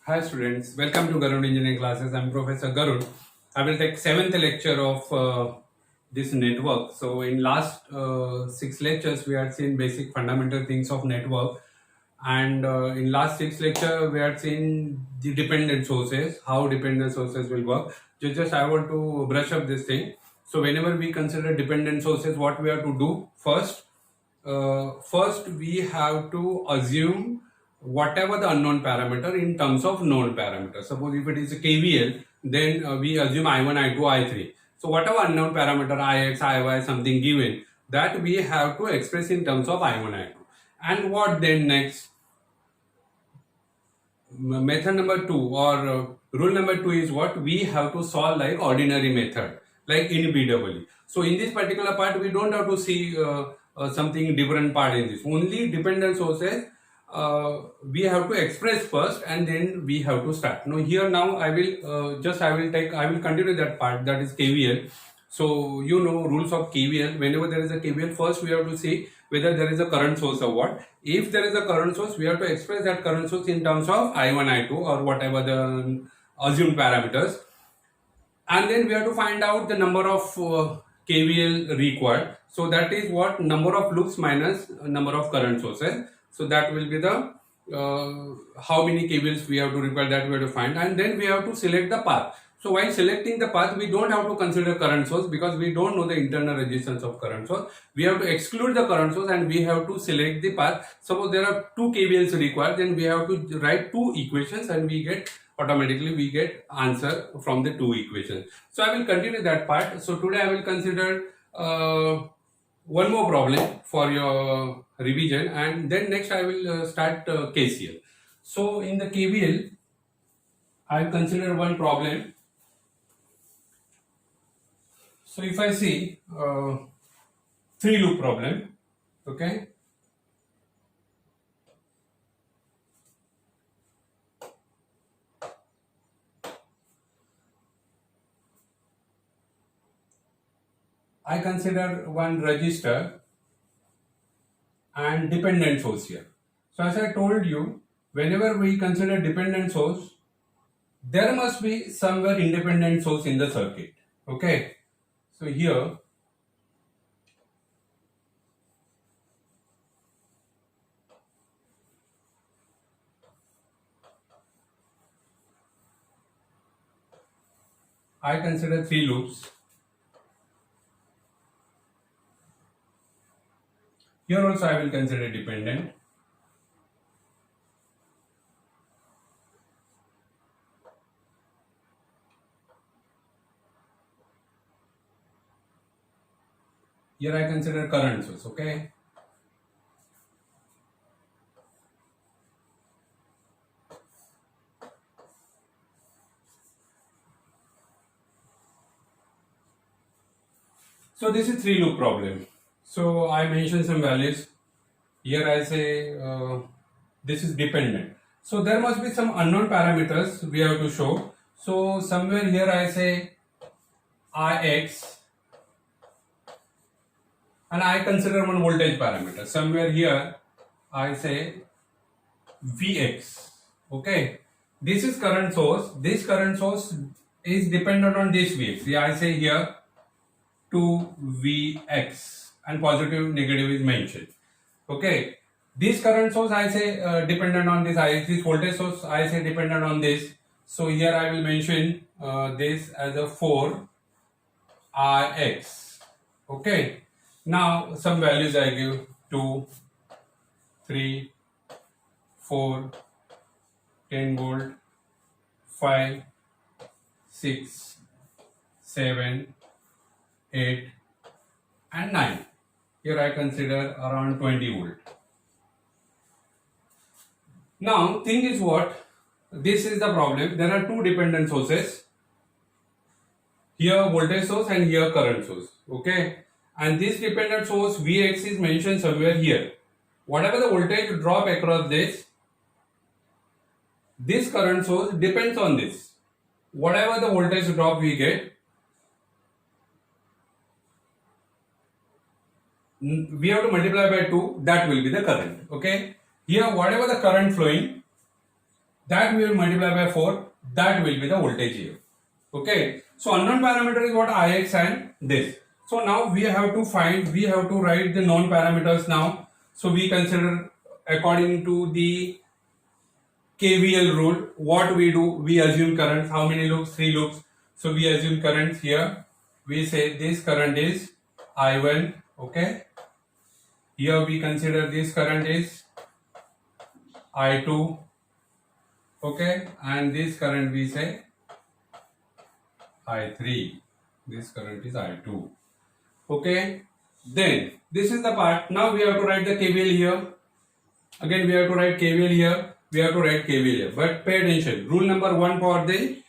Hi students, welcome to Garud Engineering Classes. I'm Professor Garud. I will take seventh lecture of this network. So in last six lectures we had seen basic fundamental things of network, and in last six lecture we had seen the dependent sources, how dependent sources will work. Just I want to brush up this thing. So whenever we consider dependent sources, what we have to do first? First we have to assume whatever the unknown parameter in terms of known parameter. Suppose if it is a KVL, then we assume I1, I2, I3. So whatever unknown parameter Ix, Iy something given, that we have to express in terms of I1, I2. And what then next? Method number two, or rule number two, is what we have to solve like ordinary method, like in BEE. So in this particular part we don't have to see something different part in this. Only dependent sources we have to express first, and then we have to start. Now I will I will continue that part, that is KVL. So you know rules of KVL. Whenever there is a KVL, first we have to see whether there is a current source or what. If there is a current source, we have to express that current source in terms of I1, I2, or whatever the assumed parameters. And then we have to find out the number of KVL required. So that is what number of loops minus number of current sources. So that will be the how many KVLs we have to require, that we have to find. And then we have to select the path. So while selecting the path, we don't have to consider current source because we don't know the internal resistance of current source. We have to exclude the current source and we have to select the path. Suppose there are two KVLs required, then we have to write two equations and automatically we get answer from the two equations. So I will continue that part. So today I will consider one more problem for your revision, and then next I will start KCL. So in the KVL, I will consider one problem. So if I see three loop problem, okay. I consider one resistor and dependent source here. So as I told you, whenever we consider dependent source, there must be somewhere independent source in the circuit. Okay. So here I consider three loops. Here also I will consider dependent. Here I consider current source, okay. So this is three loop problem. So I mentioned some values. Here I say this is dependent. So there must be some unknown parameters we have to show. So somewhere here I say Ix, and I consider one voltage parameter. Somewhere here I say Vx. Okay. This is current source. This current source is dependent on this Vx. I say here 2Vx, and positive negative is mentioned. Okay. This current source I say dependent on this Ix. This voltage source I say dependent on this. So here I will mention this as a 4 Ix. Okay. Now some values I give: 2, 3, 4, 10 volt, 5, 6, 7, 8 and 9. Here I consider around 20 volt. Now thing is what? This is the problem. There are two dependent sources. Here voltage source and here current source. Okay. And this dependent source Vx is mentioned somewhere here. Whatever the voltage drop across this current source depends on this. Whatever the voltage drop we get, we have to multiply by 2, that will be the current. Okay. Here whatever the current flowing, that we will multiply by 4, that will be the voltage here. Okay, so unknown parameter is what Ix and this. So now we have to write the known parameters now. So we consider according to the KVL rule, what we do, we assume currents, how many loops? 3 loops. So we assume currents here. We say this current is I1, okay. Here we consider this current is I2, okay, and this current we say I3. This current is I2, okay. Then this is the part. Now we have to write the KVL here. Again we have to write KVL here. We have to write KVL here. But pay attention. Rule number 1 for the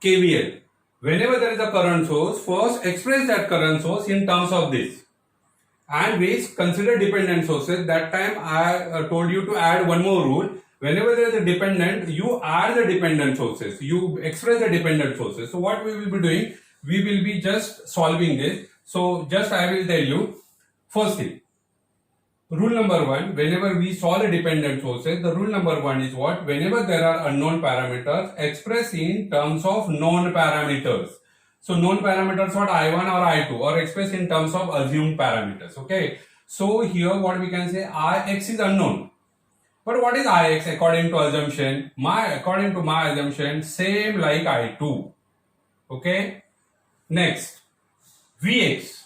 KVL. Whenever there is a current source, first express that current source in terms of this. And we consider dependent sources. That time I told you to add one more rule. Whenever there is a dependent, you add the dependent sources. You express the dependent sources. So what we will be doing, we will be just solving this. So just I will tell you. First thing, rule number 1, whenever we solve the dependent sources, the rule number 1 is what? Whenever there are unknown parameters, express in terms of known parameters. So known parameters what? I1 or I2, or expressed in terms of assumed parameters. Okay. So here what we can say, Ix is unknown. But what is Ix according to assumption? According to my assumption, same like I2. Okay. Next, Vx.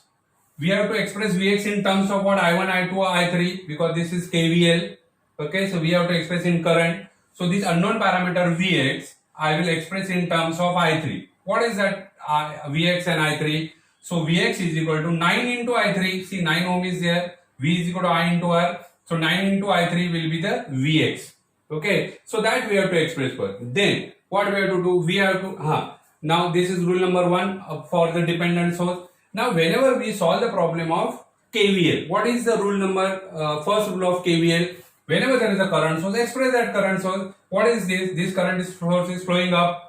We have to express Vx in terms of what? I1, I2 or I3, because this is KVL. Okay. So we have to express in current. So this unknown parameter Vx, I will express in terms of I3. What is that? Vx and I3. So Vx is equal to 9 into I3. See, 9 ohm is there. V is equal to I into R. So 9 into I3 will be the Vx. Okay. So that we have to express first. Then what we have to do? We have to now this is rule number 1 for the dependent source. Now whenever we solve the problem of KVL, what is the rule number? First rule of KVL. Whenever there is a current source, express that current source. What is this? This current source is flowing up.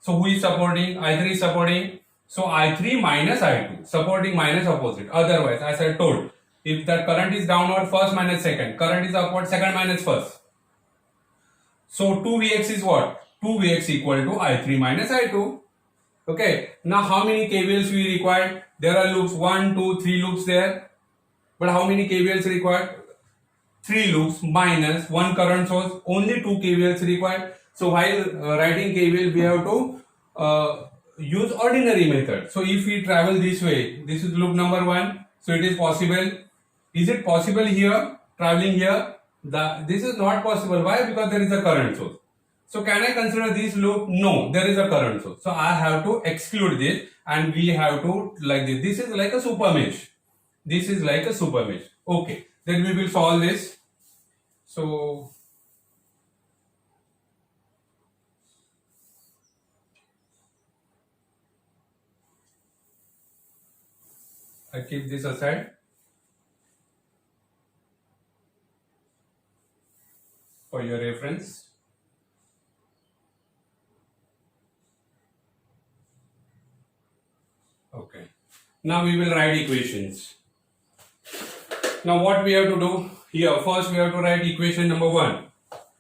So who is supporting? I3 is supporting. So I3 minus I2, supporting minus opposite. Otherwise, as I told, if the current is downward, first minus second. Current is upward, second minus first. So 2Vx is what? 2Vx equal to I3 minus I2. Okay. Now how many KVLs we require? There are loops 1, 2, 3 loops there. But how many KVLs required? 3 loops minus 1 current source. Only 2 KVLs required. So while writing KVL, we have to use ordinary method. So if we travel this way, this is loop number 1. So it is possible. Is it possible here? Traveling here? This is not possible. Why? Because there is a current source. So can I consider this loop? No, there is a current source. So I have to exclude this, and we have to like this. This is like a super mesh. This is like a super mesh. Okay. Then we will solve this. So I keep this aside for your reference. Okay. Now we will write equations. Now what we have to do here? First we have to write equation number 1.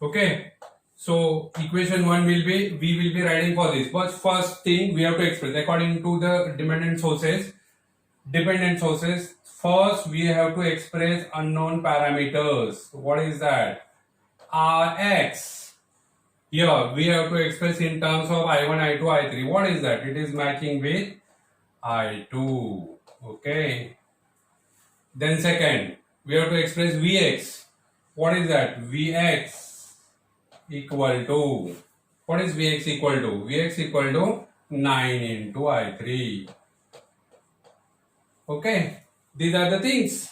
Okay. So equation 1 will be, we will be writing for this. But first thing we have to express according to the dependent sources. First we have to express unknown parameters. What is that? Rx. Here we have to express in terms of I1, I2, I3. What is that? It is matching with I2. Okay. Then second, we have to express Vx. What is that? Vx equal to, what is Vx equal to? Vx equal to 9 into I3. Okay. These are the things.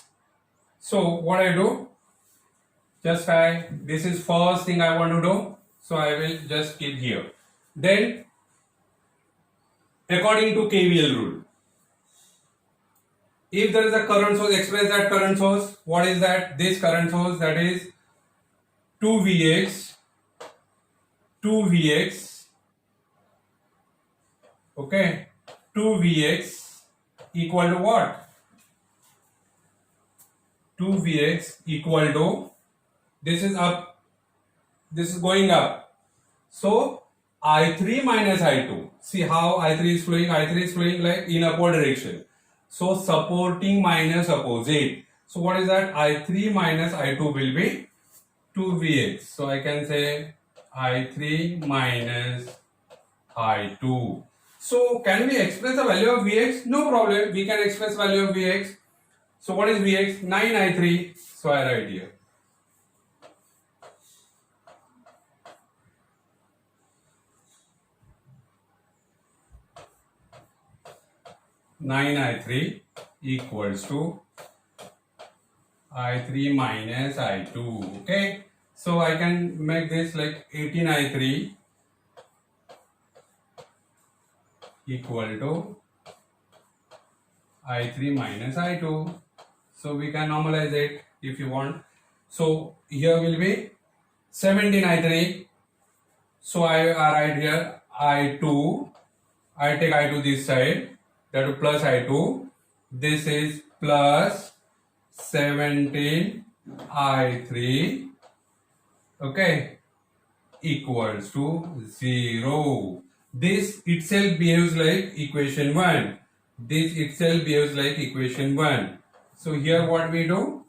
So what I do? Just this is first thing I want to do. So I will just keep here. Then according to KVL rule, if there is a current source, express that current source. What is that? This current source, that is 2Vx. Okay. 2Vx equal to what? 2Vx equal to, this is up, this is going up. So I3 minus I2. See how I3 is flowing? I3 is flowing like in upward direction. So supporting minus opposite. So what is that? I3 minus I2 will be 2Vx. So I can say I3 minus I2. So can we express the value of Vx? No problem. We can express value of Vx. So what is Vx? 9I3. So I write here. 9I3 equals to I3 minus I2. Okay. So I can make this like 18I3 equal to I3 minus I2. So we can normalize it if you want. So here will be 17I3. So I write here I2. I take I2 this side. That is plus I2. This is plus 17I3. Okay. Equals to 0. This itself behaves like equation 1. This itself behaves like equation 1. So here what we do?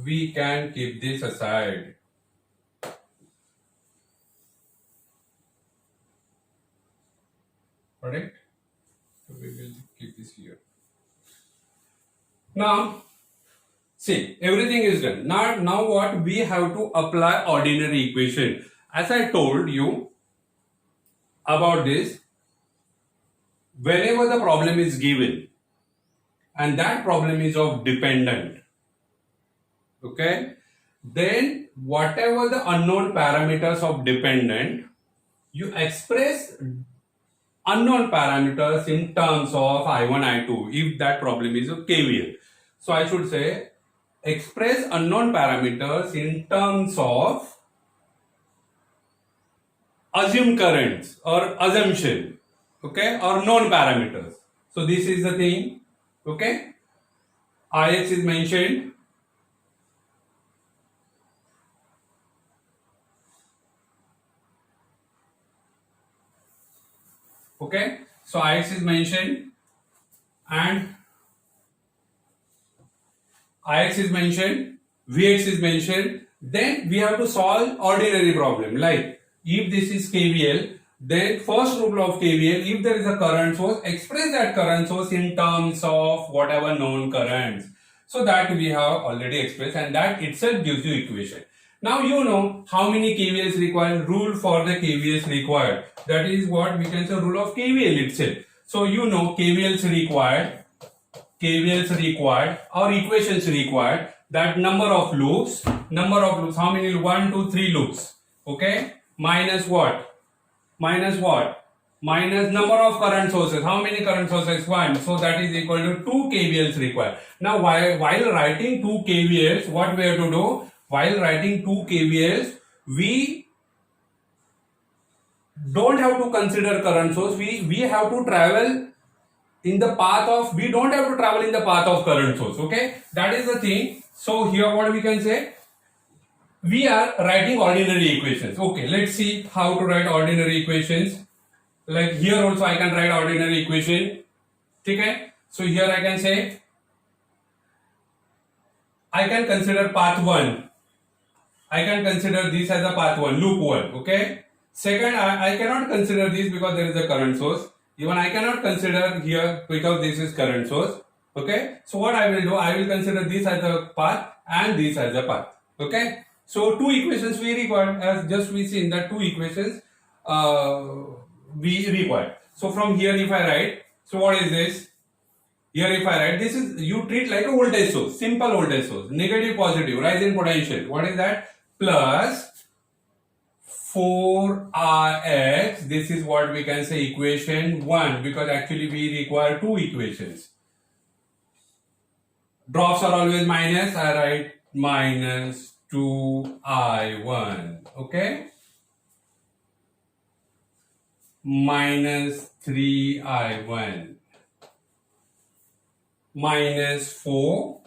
We can keep this aside. Correct? So we will keep this here. Now, see, everything is done. Now what? We have to apply ordinary equation. As I told you about this, whenever the problem is given and that problem is of dependent, okay, then whatever the unknown parameters of dependent, you express unknown parameters in terms of I1, I2 if that problem is a KVL. So I should say express unknown parameters in terms of assumed currents or assumption, okay, or known parameters. So this is the thing, okay. Ix is mentioned. Okay, so Ix is mentioned and Ix is mentioned, Vx is mentioned. Then we have to solve ordinary problem. Like if this is KVL, then first rule of KVL, if there is a current source, express that current source in terms of whatever known currents. So that we have already expressed and that itself gives you equation. Now you know how many KVLs required, rule for the KVLs required. That is what we can say rule of KVL itself. So you know KVLs required or equations required, that number of loops, how many? 1, 2, 3 loops, okay, minus what? Minus number of current sources. How many current sources? 1. So that is equal to 2 KVLs required. Now while writing 2 KVLs, what we have to do? While writing 2 KVLs, we don't have to consider current source. We have to travel in the path of, we don't have to travel in the path of current source, okay, that is the thing. So here what we can say, we are writing ordinary equations. Okay, let's see how to write ordinary equations. Like here also I can write ordinary equation, okay. So here I can say, I can consider path 1, I can consider this as a path 1, loop 1, okay. Second, I cannot consider this because there is a current source. Even I cannot consider here because this is current source, okay. So what I will do, I will consider this as a path and this as a path, okay. So 2 equations we require, as just we seen that 2 equations we require. So from here if I write, so what is this? Here if I write, this is, you treat like a voltage source, simple voltage source, negative positive, rise in potential. What is that? Plus 4Rx, this is what we can say equation 1, because actually we require 2 equations. Drops are always minus, I write minus 2I1, okay, minus 3I1, minus 4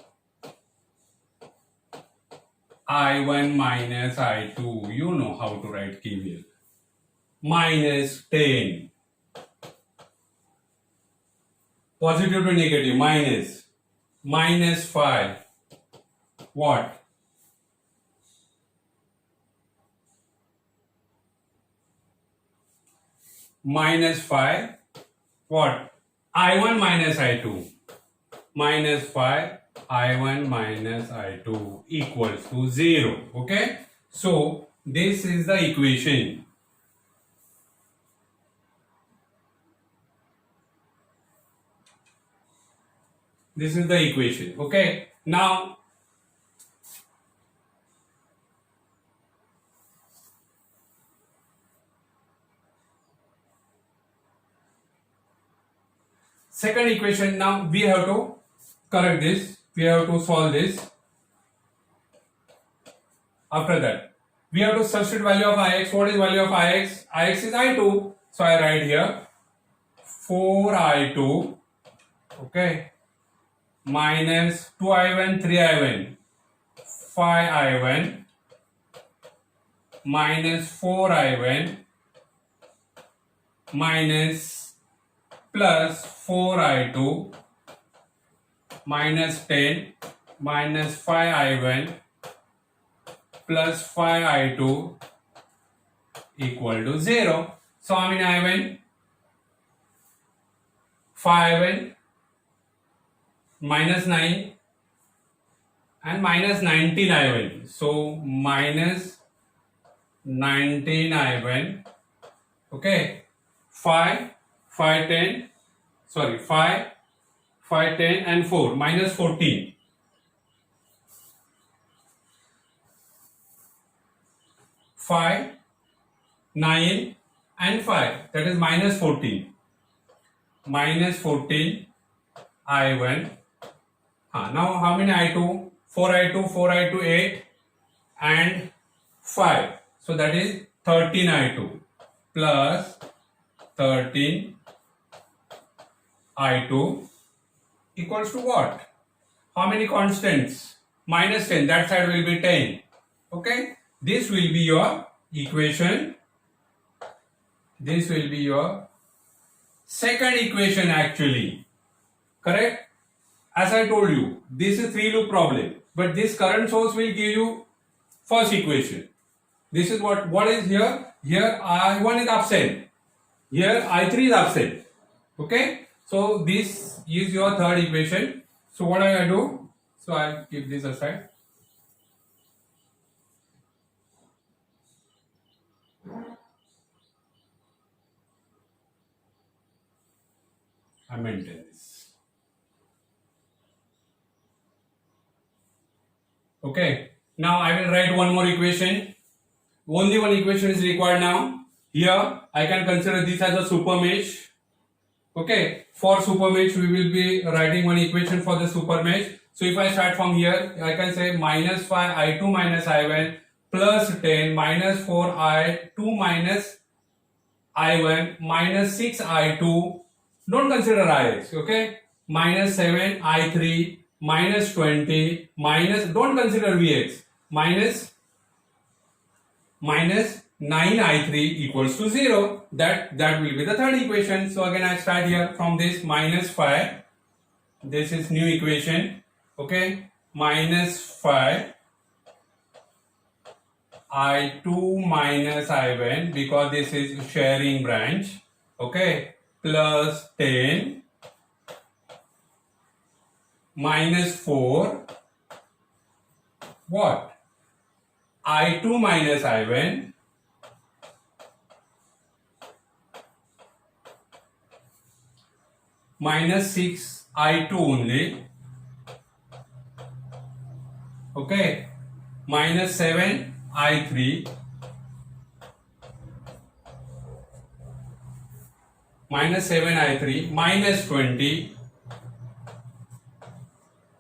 I1 minus I2. You know how to write KVL. Minus 10. Positive to negative. Minus. Minus 5. What? Minus 5. What? I1 minus I2. Minus 5. I1 minus I2 equals to 0. Okay? So, this is the equation. This is the equation. Okay? Now, second equation, now we have to correct this. We have to solve this. After that, we have to substitute value of Ix. What is value of Ix? Ix is I2. So I write here 4I2, okay, minus 2I1, 3I1, 5I1, minus 4I1, minus plus 4I2, minus 10, minus 5I1, plus 5I2 equal to 0. So how many I1? 5I1 minus 9 and minus 19 I1. So minus 19 I1. Okay. 5, 5, 10. Sorry, 5, 5, 10 and 4. Minus 14. 5, 9 and 5, that is minus 14. Minus 14 I1. Now how many I2? 4I2, 4I2, 8 and 5. So that is 13 I2 plus 13 I2 equals to what? How many constants? Minus 10, that side will be 10. Okay? This will be your equation. This will be your second equation actually. Correct? As I told you, this is 3 loop problem. But this current source will give you first equation. This is what is here. Here I1 is absent. Here I3 is absent. Okay? So this is your third equation. So what I do? So I keep this aside. I maintain this. Okay. Now I will write one more equation. Only one equation is required now. Here I can consider this as a super mesh. Okay. For super mesh we will be writing one equation for the super mesh. So if I start from here, I can say minus 5 I2 minus I1 plus 10 minus 4 I2 minus I1 minus 6 I2. Don't consider Ix, okay? Minus 7 I3 minus 20 minus, don't consider Vx, minus 9 I3 equals to 0. That will be the third equation. So again I start here from this minus 5. This is new equation. Okay, minus 5 I2 minus I1 because this is sharing branch. Okay, plus 10 minus 4 what? I2 minus I1 minus 6 I2 only. Okay, minus 7 I3 minus 7 I3 minus 20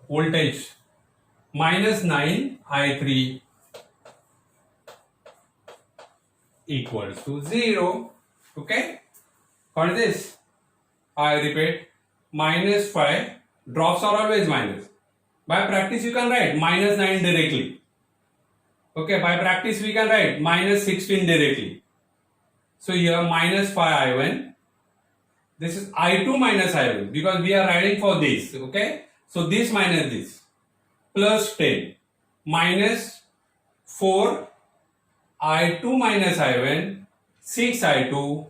voltage minus 9 I3 equals to 0. Okay, for this I repeat, minus 5, drops are always minus. By practice you can write minus 9 directly. Okay, by practice we can write minus 16 directly. So here minus 5 I1. This is I2 minus I1 because we are writing for this. Okay, so this minus this plus 10 minus 4 I2 minus I1, 6 I2,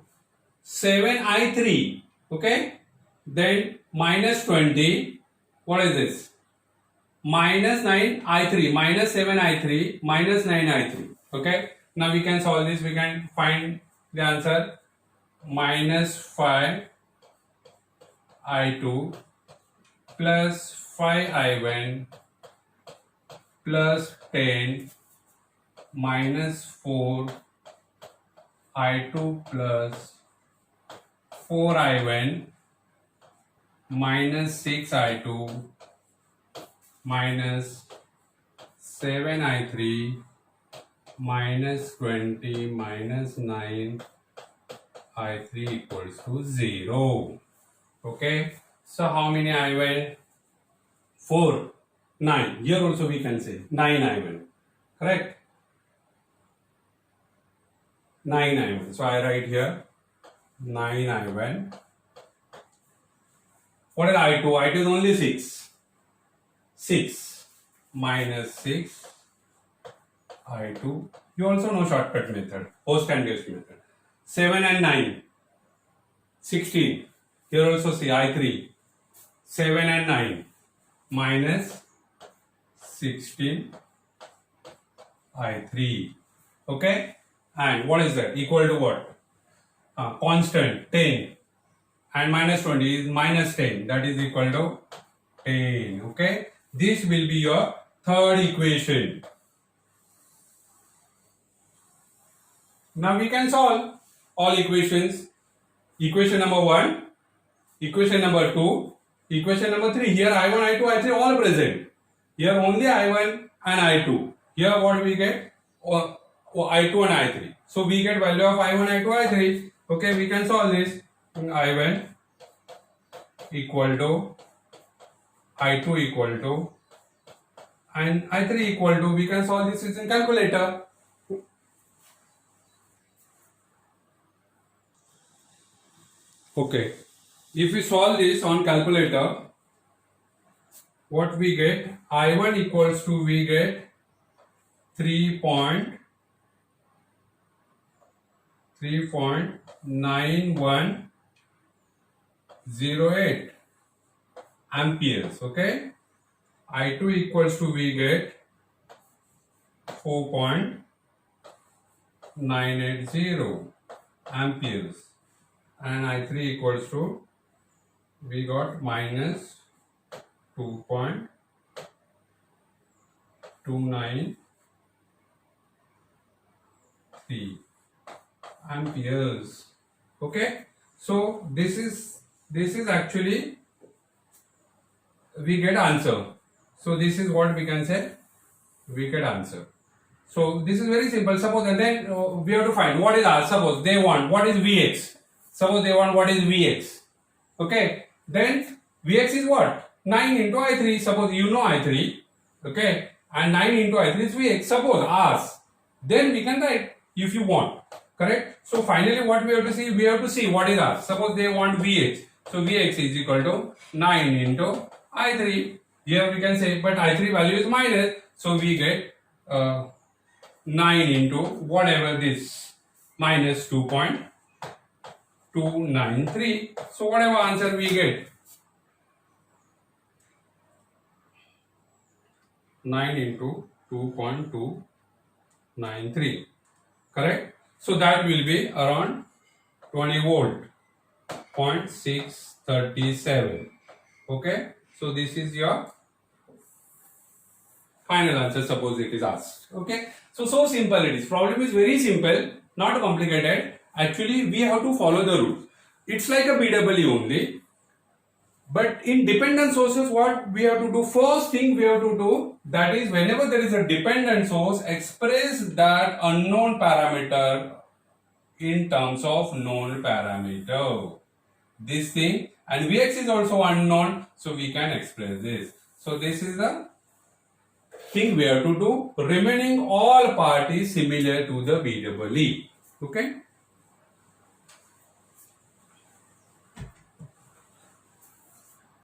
7 I3. Okay, then minus 20. What is this? Minus 9 I3, minus 7 I3, minus 9 I3. Okay, now we can solve this. We can find the answer. Minus 5 I2 plus 5 I1 plus 10 minus 4 I2 plus 4 I1 minus 6 I2 minus 7 I3 minus 20 minus 9 I3 equals to 0. Okay, so how many I1? 4, 9. Here also we can say 9 I1. Correct? 9 I1. So I write here 9 I1. What is I2? I2 is only 6. 6 minus 6 I2. You also know shortcut method, host and guest method. 7 and 9, 16. Here also see I3. 7 and 9 minus 16 I3. Okay? And what is that? Equal to what? Constant 10. And minus 20 is minus 10. That is equal to 10. Okay? This will be your third equation. Now we can solve all equations. Equation number 1, equation number 2, equation number 3. Here I1, I2, I3 all present. Here only I1 and I2. Here what we get? I2 and I3. So we get value of I1, I2, I3. Okay, we can solve this. I1 equal to I2 equal to and I3 equal to, we can solve this in calculator. Okay, if we solve this on calculator, what we get? I1 equals to, we get 3.9108 amperes. Okay, I2 equals to, we get 4.980 amperes, and I3 equals to, we got minus 2.293 amperes. Okay, so this is actually, we get answer. So this is what we can say, we get answer. So this is very simple. Suppose, and then we have to find what is R. Suppose they want what is Vx. Suppose they want what is Vx. Okay, then Vx is what? 9 into I3. Suppose you know I3. Okay, and 9 into I3 is Vx. Suppose ask. Then we can write if you want. Correct? So finally what we have to see? We have to see what is R. Suppose they want Vx. So Vx is equal to 9 into I3. Here we can say, but I3 value is minus. So we get 9 into whatever this, minus 2.293. So whatever answer we get, 9 into 2.293. Correct? So that will be around 20 volt, 0.637. Okay? So this is your final answer, suppose it is asked. Okay, so simple it is. Problem is very simple, not complicated. Actually we have to follow the rules. It's like a BW only, but in dependent sources what we have to do, first thing we have to do, that is whenever there is a dependent source, express that unknown parameter in terms of known parameter. This thing, and Vx is also unknown, so we can express this. So this is the thing we have to do. Remaining all part is similar to the B double E. Okay.